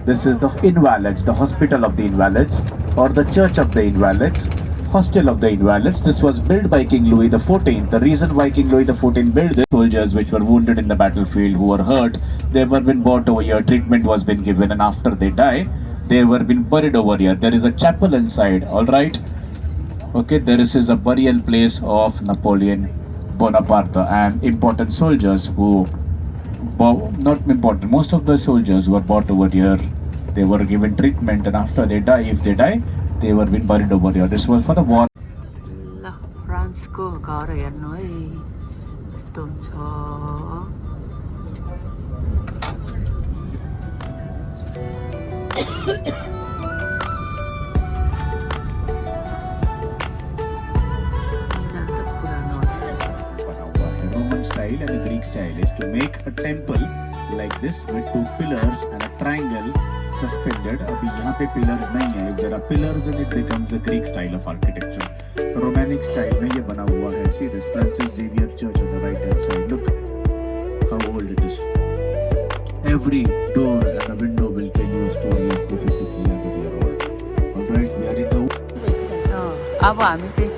the Invalids, the Hospital of the Invalids, or the Church of the Invalids, Hostel of the Invalids. This was built by King Louis XIV. The reason why King Louis XIV built this, soldiers which were wounded in the battlefield, who were hurt, they were been brought over here. Treatment was been given, and after they die, they were been buried over here. There is a chapel inside, all right? Okay, there is a burial place of Napoleon Bonaparte and important soldiers who, not important, most of the soldiers were brought over here. They were given treatment, and after they die, if they die, they were been buried over here. This was for the war. ल फ्रान्सको घर हेर्नु है यस्तो हुन्छ Roman style and the Greek style is to make a temple like this with two pillars and a triangle suspended. अभी यहाँ पे pillars नहीं है. If there are pillars, then it becomes a Greek style of architecture. Romantic style में ये बना हुआ है. See this Francis Xavier Church on the right hand side. Look how old it is. Every door and a window will tell you a story of 250 300 year old. Alright, we are in the. अब हामी चाहिँ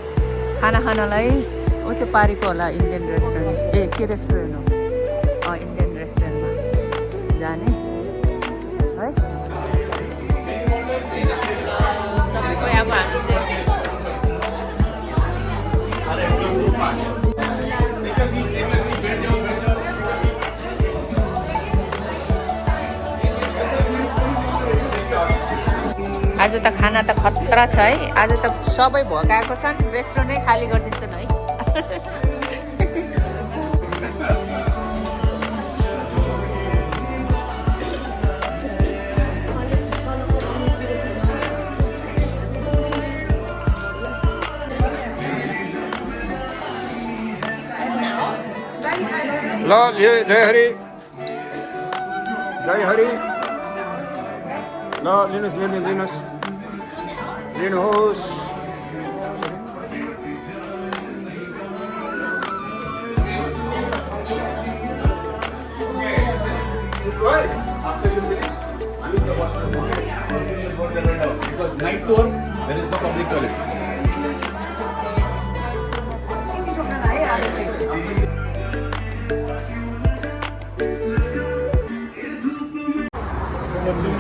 खाना खानलाई ऊ चाहिँ पारेको होला इन्डियन रेस्टुरेन्ट के रेस्टुरेन्ट हो इन्डियन रेस्टुरेन्टमा जाने है सबै अब हामी चाहिँ आज त खाना त खतरा छ है आज त सबै भगाएको छन् रेस्टुरेन्टै खाली गरिदिन्छन् है ल ये जय हरि ल लिनुहोस् Because night tour, there is no public toilet.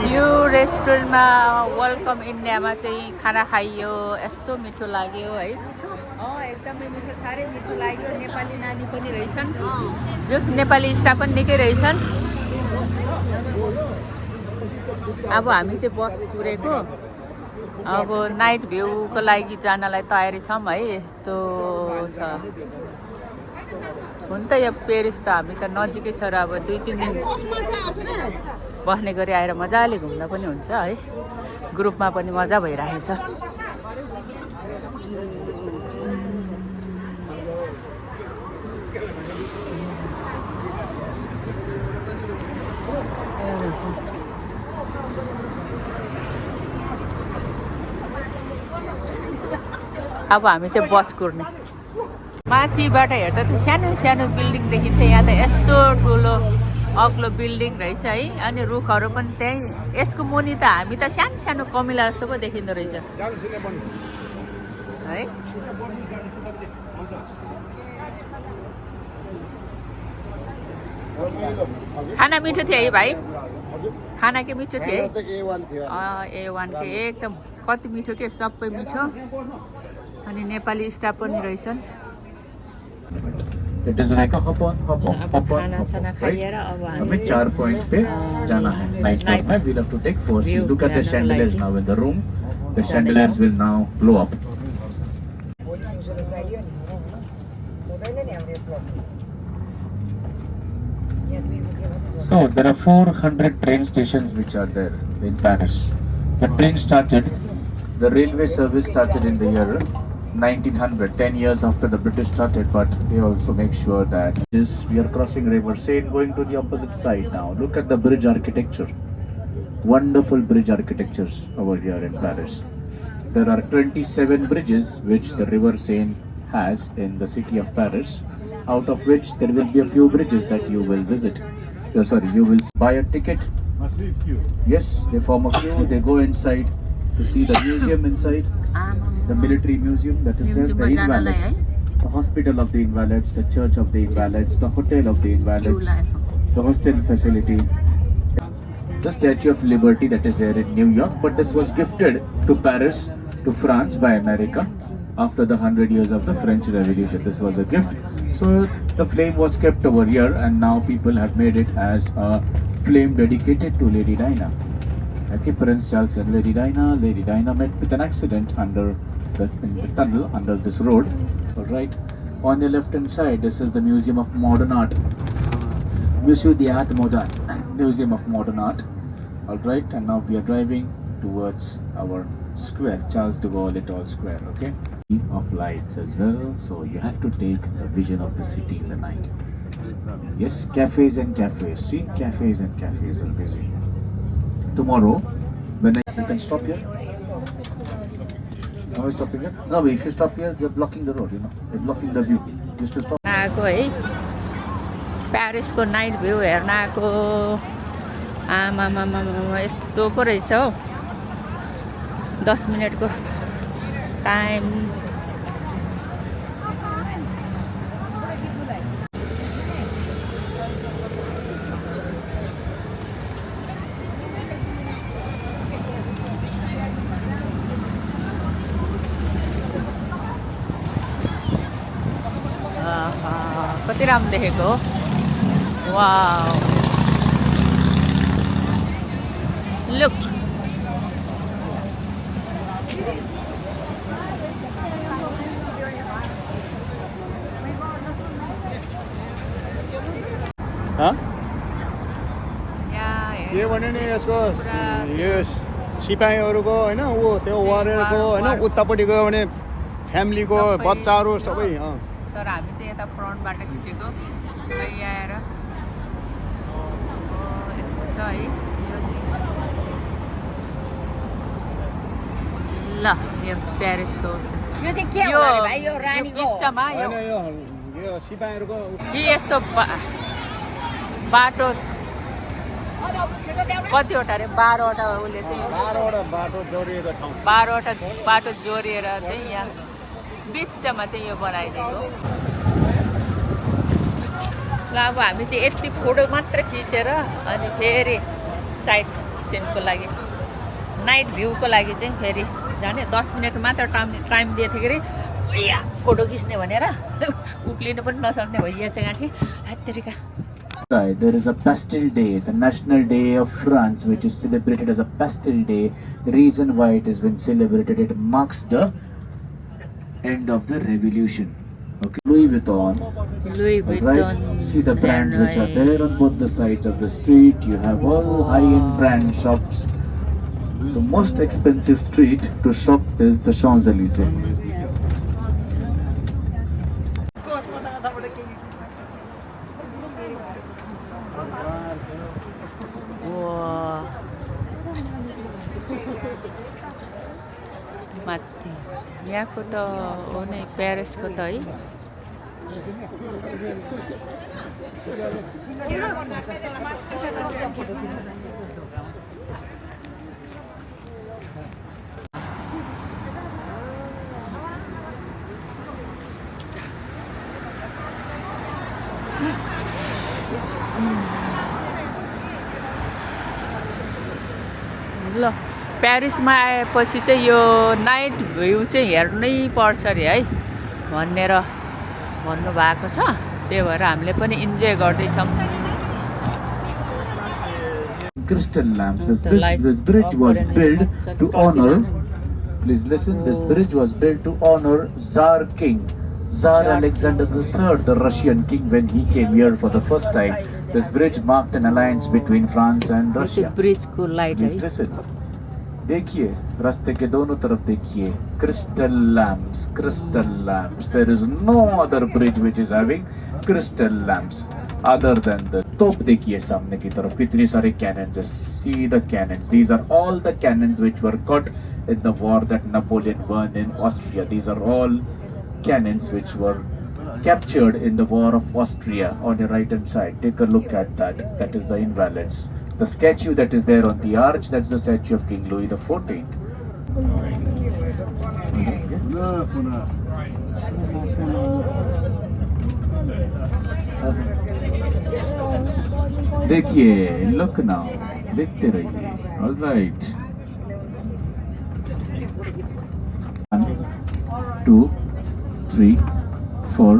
यो रेस्टुरेन्टमा वेलकम इन्डियामा चाहिँ खाना खाइयो यस्तो मिठो लाग्यो है एकदमै मिठो साह्रै मिठो लाग्यो नेपाली नानी पनि रहेछन् जस नेपाली स्टाफ पनि निकै रहेछन् अब हामी चाहिँ बस कुरेको अब नाइट भ्यूको लागि जानलाई तयारी छौँ है यस्तो छ हुन त यो पेरिस त हामी त नजिकै छ र अब 2-3 दिन बस्ने गरी आएर मजाले घुम्न पनि हुन्छ है ग्रुपमा पनि मजा भइरहेछ अब हामी चाहिँ बस कुर्ने माथिबाट हेर्दा त सानो सानो बिल्डिङ देखिन्छ यहाँ त यस्तो ठुलो अग्लो बिल्डिङ रहेछ है अनि रुखहरू पनि त्यही यसको मुनि त हामी त सानो सानो कमिला जस्तो पो देखिँदो रहेछ है खाना मिठो थियो है भाइ खाना के मिठो थियो है A1 थियो एकदम कति मिठो के सबै मिठो अनि नेपाली स्टाफ पनि रहेछन् It is like a hop on, right? हमें 4 point पे जाना है. Night में we'll have to take 4 seats. Look at the chandeliers now in the room. The chandeliers will now blow up. So there are 400 train stations which are there in Paris. The train started, the railway service started in the year 1900, 10 years after the British started, but they also make sure that we are crossing River Seine going to the opposite side now. Look at the bridge architecture. Wonderful bridge architectures over here in Paris. There are 27 bridges which the River Seine has in the city of Paris, out of which there will be a few bridges that you will visit. You will buy a ticket. Yes, they form a queue, they go inside to see the museum inside. The military museum that is there, the Invalids, the hospital of the Invalids, the church of the Invalids, the hotel of the Invalids, the hostel facility. the Statue of Liberty that is there in New York, but this was gifted to Paris, to France by America after the 100 years of the French Revolution. This was a gift. So the flame was kept over here, and now people have made it as a flame dedicated to Lady Diana. Okay, Prince Charles and Lady Diana met with an accident in the tunnel under this road. Alright, on your left hand side, this is the Museum of Modern Art. Museo d'Art Moderne, Museum of Modern Art. Alright, and now we are driving towards our square, Charles de Gaulle et al. Square, okay? Of lights as well, so you have to take the vision of the city in the night. Yes, cafes and cafes. See, cafes and cafes are busy. Tomorrow, when you can stop here. Now we're stopping here. No, if you stop here, you're blocking the road. You're blocking the view. Just to stop. आएको है प्यारिसको नाइट भ्यू हेर्न आएको आमामामा यस्तो पो रहेछ हौ 10 मिनटको टाइम कति राम्रो देखेको वाउ लुक के भने नि यसको यस सिपाहीहरूको होइन ऊ त्यो वारियरको होइन उतापट्टिको भने फ्यामिलीको बच्चाहरू सबै तर हामी चाहिँ यता फ्रन्टबाट खिचेको खै आएर यस्तो छ है ल यो प्यारिसको यो चाहिँ के हो अरे भाइ यो रानीको हो बिचमा यो सिपाहीहरूको कि यस्तो बाटो कतिवटा अरे 12वटा उसले चाहिँ 12वटा बाटो जोडिएको ठाउँ 12वटा बाटो जोडिएर चाहिँ यहाँ बिचमा चाहिँ यो बनाइदिएको ल अब हामी चाहिँ यति फोटो मात्र खिचेर अनि फेरि साइड सिनको लागि नाइट भ्यूको लागि चाहिँ फेरि जाने 10 मिनट मात्र टाइम दिएथ्यो कि फोटो खिच्ने भनेर उक्लिनु पनि नसक्ने भइया चाहिँ गाँठी हातरिका There is a Bastille Day, the national day of France, which is celebrated as a Bastille Day. The reason why it has been celebrated, it marks the end of the revolution. Okay, Louis Vuitton. Right? See the brands which are there on both the sides of the street. You have all high-end brand shops. The most expensive street to shop is the Champs-Élysées. माथि यहाँको त हो नै प्यारिसको त है ल प्यारिसमा आएपछि चाहिँ यो नाइट भ्यू चाहिँ हेर्नै पर्छ अरे है भनेर भन्नुभएको छ त्यही भएर हामीले पनि इन्जोय गर्दैछौँ Crystal lamps. This bridge was built to honor. Please listen. This bridge was built to honor Tsar Alexander III, the Russian king, when he came here for the first time. This bridge marked an alliance between France and Russia. ब्रिजको लाइट Please listen. देखिए रास्ते के दोनों तरफ देखिए crystal lamps. There is no other bridge which is having crystal lamps other than the top. देखिए सामने की तरफ कितनी सारे cannons. See the cannons. These are all the cannons which were got in the war that Napoleon won in Austria. These are all cannons which were captured in the war of Austria. On your right hand side, take a look at that. That is the Invalides. The statue that is there on the arch, that's the statue of King Louis XIV. देखिए, look now. देखते रहिए. All right. 1, 2, 3, 4,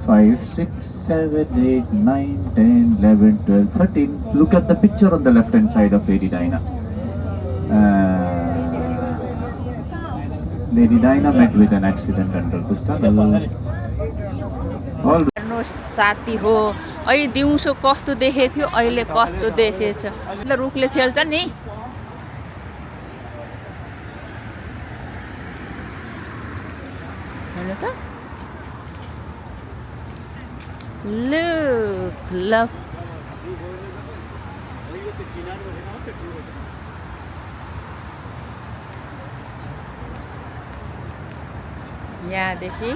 5, 6, 7, 8, 9, 10, 11, 12, 13. Look at the picture on the left hand side of Lady Dinah. Lady Dinah met with an accident under this tunnel. All हेर्नुहोस् साथी हो, अहिले दिउँसो कस्तो देखेको थियो, अहिले कस्तो देखेछ. ल रुखले छेल्छ नि. हेर्नु त. Look. यहाँदेखि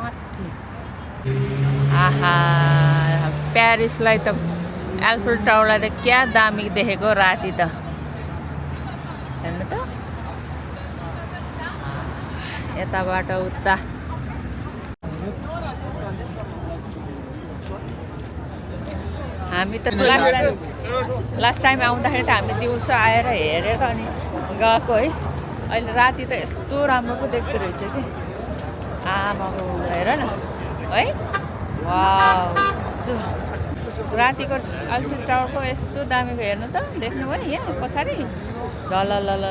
माथि. आहा, प्यारिसलाई त एल्फल टावरलाई त क्या दामी देखेको राति त. हेर्नु त. यताबाट उता. हामी त लास्ट टाइम आउँदाखेरि त हामी दिउँसो आएर हेरेर अनि गएको है. अहिले राति त यस्तो राम्रो पो देख्दो रहेछ कि. आमाको हेर न है. वाउ, रातिको एल्फल टावरको यस्तो दामीको हेर्नु त. देख्नु भयो यहाँ पछाडि झललल.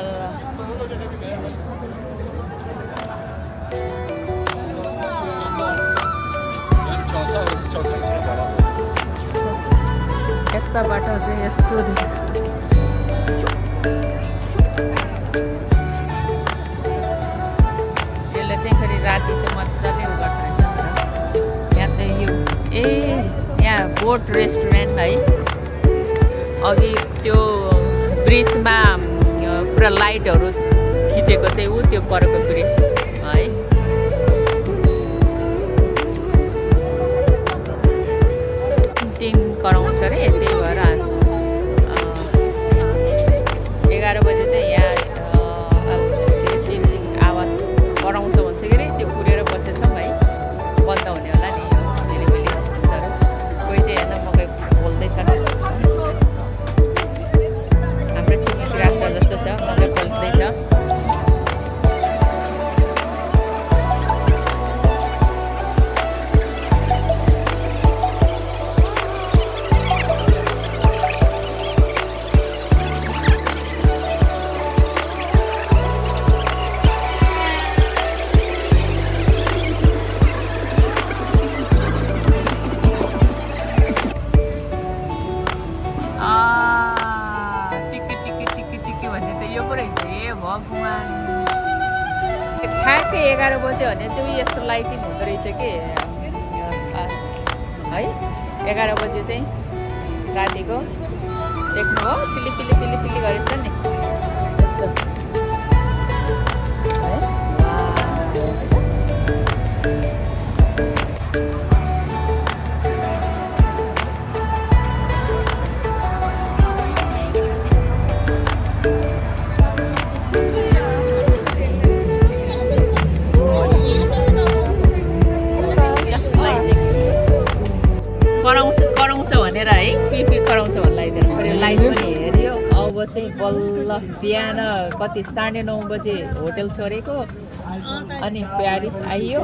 यताबाट चाहिँ यस्तो देख्छ. यसले चाहिँ फेरि राति चाहिँ मजाले उ गर्दो रहेछ. यहाँ त यो यहाँ बोट रेस्टुरेन्ट है. अघि त्यो ब्रिजमा पुरा लाइटहरू खिचेको चाहिँ ऊ त्यो परको ब्रिज है. कराउँछ अरे. त्यही भएर 11 बजे चाहिँ यहाँ टिङ आवाज कराउँछ भन्छ कि अरे. त्यो कुरेर बसेछौँ है. बन्द हुने होला नि यो झिलिमिली चिजहरू. कोही चाहिँ हेर्न मकै बोल्दैछन्. हाम्रो छिमेकी राष्ट्र जस्तो छ, मकै बोल्दैछ. ठ्याक्कै 11 बज्यो भने चाहिँ यस्तो लाइटिङ हुँदो रहेछ कि है. 11 बजे चाहिँ रातिको देख्नुभयो. पिली गरेछ नि जस्तो है. कराउँछ भनेर है. पिपी कराउँछ भन्ने लगाइदिएर फेरि लाइट पनि हेऱ्यो. अब चाहिँ बल्ल बिहान कति 9:30 बजे होटल छोडेको अनि प्यारिस आइयो.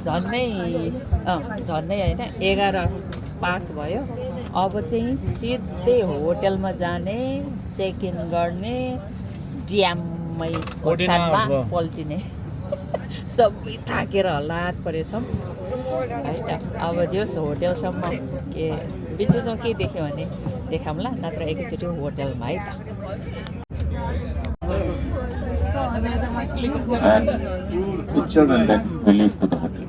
झन्नै होइन 11:05 भयो. अब चाहिँ सिधै होटलमा जाने, चेक इन गर्ने, ड्याममै ओछ्यानमा पल्टिने. सबै थाकेर हल्लात परेछौँ है त. अब जोस् होटलसम्म के बिचमा के देख्यो भने देखाउँला, नत्र एकैचोटि होटलमा है त. Picture and then we leave to the hotel.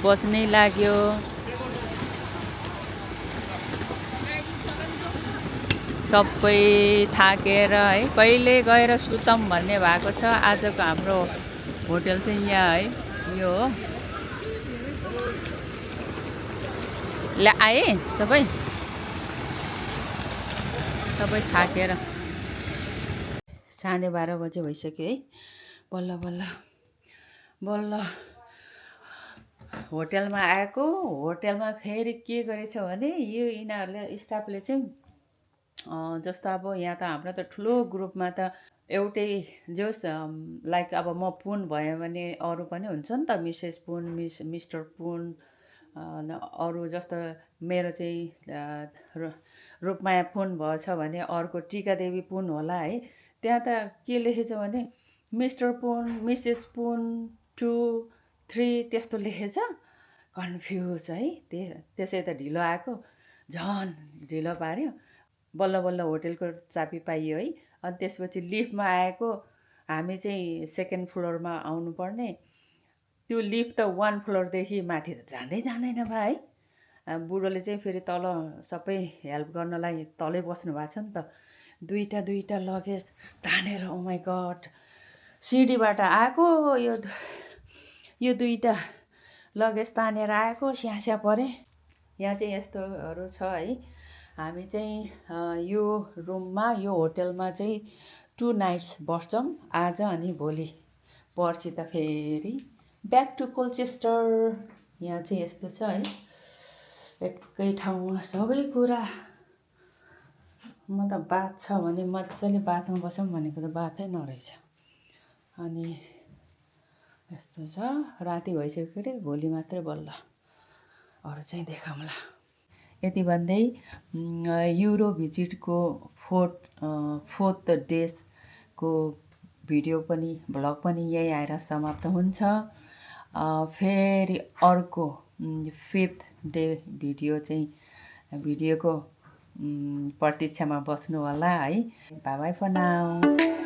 बच्नै लाग्यो. सबै थाकेर है. कहिले गएर सुतौँ भन्ने भएको छ. आजको हाम्रो होटल चाहिँ यहाँ है. यो हो. आए सबै थाकेर. 12:30 बजे भइसक्यो है. बल्ल बल्ल होटेलमा आएको होटेलमा फेरि के गरेछ भने यो यिनीहरूले स्टाफले चाहिँ जस्तो अब यहाँ त हाम्रो त ठुलो ग्रुपमा त एउटै जोस् लाइक अब म पुन भयो भने अरू पनि हुन्छ नि त मिसेस पुन मिस्टर पुन अरू जस्तो मेरो चाहिँ रूपमाया पुन भएछ भने अर्को टिकादेवी पुन होला है। त्यहाँ त के लेखेछ भने मिस्टर पुन मिसेस पुन 2, 3 त्यस्तो लेखेछ। कन्फ्युज है त्यसै त ढिलो आएको झन् ढिलो पार्यो। बल्ल बल्ल होटेलको चाबी पाइयो है। अनि त्यसपछि लिफ्टमा आएको हामी चाहिँ 2nd फ्लोरमा आउनुपर्ने त्यो लिफ्ट त 1 फ्लोरदेखि माथि त जाँदै जाँदैन भए है। बुढोले चाहिँ फेरि तल सबै हेल्प गर्नलाई तलै बस्नु भएको छ नि त। दुईटा लगेज तानेर ओ माई गड सिडीबाट आएको यो दुईटा लगेज तानेर आएको स्यास्या परे। यहाँ चाहिँ यस्तोहरू छ है। हामी चाहिँ यो रुममा यो होटेलमा चाहिँ 2 नाइट्स बस्छौँ आज अनि भोलि। पर्सि त फेरि ब्याक टु कोल्चेस्टर। यहाँ चाहिँ यस्तो छ है एकै ठाउँमा सबै कुरा। म त बात छ भने मजाले बातमा बसौँ भनेको त बातै नरहेछ। अनि यस्तो छ राति भइसक्यो अरे भोलि मात्रै बल्ल अरू चाहिँ देखाउँला। यति भन्दै युरो भिजिटको 4th डेजको भिडियो पनि भ्लग पनि यही आएर समाप्त हुन्छ। फेरि अर्को 5th डे भिडियोको प्रतीक्षामा बस्नु होला है। Bye bye for now.